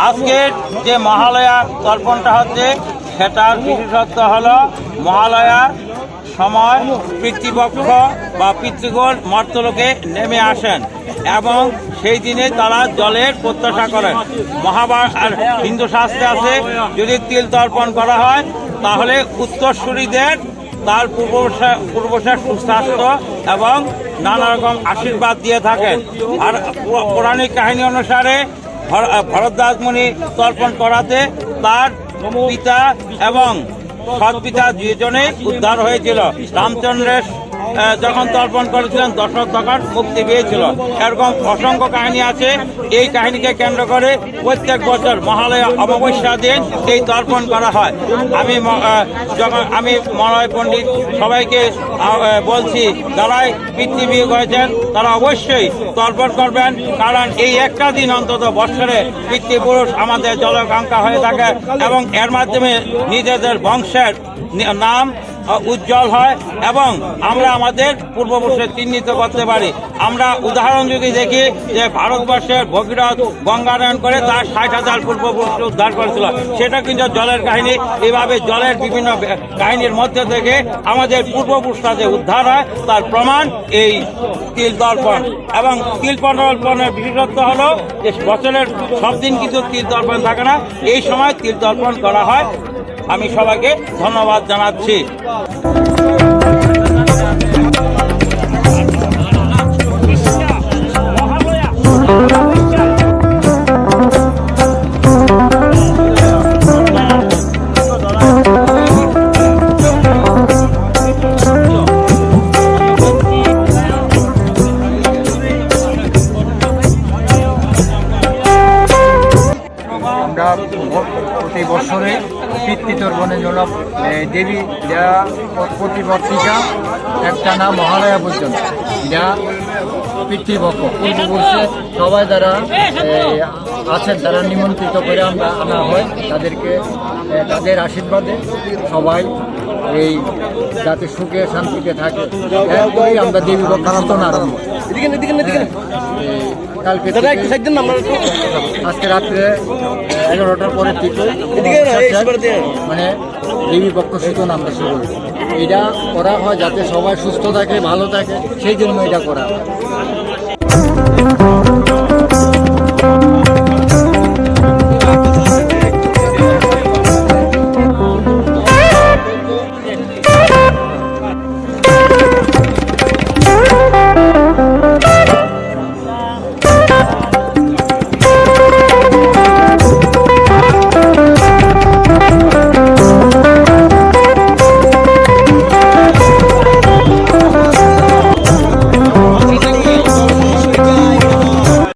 আজকের যে মহালয়া তর্পণটা হচ্ছে সেটার বিশেষত্ব হলো মহালয়ার সময় পিতৃপক্ষ বা পিতৃগণ মর্তলোকে নেমে আসেন এবং সেই দিনে তারা জলের প্রত্যাশা করেন। আর হিন্দু শাস্ত্রে আছে যদি তিল তর্পণ করা হয় তাহলে উত্তরসূরিদের তার পূর্ববর্ষের সুস্বাস্থ্য এবং নানা রকম আশীর্বাদ দিয়ে থাকেন। আর পৌরাণিক কাহিনী অনুসারে ভরদ্বাজ মুনি তর্পণ করাতে তার পিতা এবং সৎ পিতা দুজনেই উদ্ধার হয়েছিল। রামচন্দ্রের যখন তর্পণ করেছিলেন দশরথ তখন মুক্তি পেয়েছিল। এরকম অসংখ্য কাহিনী আছে। এই কাহিনীকে কেন্দ্র করে প্রত্যেক বছর মহালয়া অমাবস্যা দিন এই তর্পণ করা হয়। আমি মলয় পণ্ডিত সবাইকে বলছি যারাই পিতৃবিয়োগ হয়েছেন তারা অবশ্যই তর্পণ করবেন, কারণ এই একটা দিন অন্তত বৎসরে পিতৃপুরুষ আমাদের জলাকাঙ্ক্ষা হয়ে থাকে এবং এর মাধ্যমে নিজেদের বংশের নাম উজ্জ্বল হয় এবং আমরা আমাদের পূর্বপুরুষের চিহ্নিত করতে পারি। আমরা উদাহরণ যদি দেখি যে ভারতবর্ষের ভগীরথ গঙ্গানয়ন করে তার 60,000 পূর্বপুরুষ উদ্ধার করেছিল, সেটা কিন্তু জলের কাহিনী। এইভাবে জলের বিভিন্ন কাহিনীর মধ্যে থেকে আমাদের পূর্বপুরুষরা যে উদ্ধার হয় তার প্রমাণ এই তিল তর্পণ। এবং তিল তর্পণের বিশেষত্ব হলো যে বছরের সব দিন কিন্তু তিল তর্পণ থাকে না, এই সময় তিল তর্পণ করা হয়। আমি সবাইকে ধন্যবাদ জানাচ্ছি। আমরা প্রতি বছরে পিতৃতর্পণের জন্য দেবী যা প্রতিবর্ষিকা একটা না মহালয়া পর্যন্ত যা পিতৃপক্ষ পূর্ববর্ষে সবাই যারা আছেন তারা নিমন্ত্রিত করে আমরা আনা হয় তাদেরকে, তাদের আশীর্বাদে সবাই এই যাতে সুখে শান্তিতে থাকে এরপরেই আমরা দেবী পক্ষান্তন আরম্ভ। কালকে আজকে রাত্রে 11টার পরের থেকে মানে দেবী পক্ষ সূচন আমরা শুরু করি। এটা করা হয় যাতে সবাই সুস্থ থাকে, ভালো থাকে, সেই জন্য এটা করা হয়।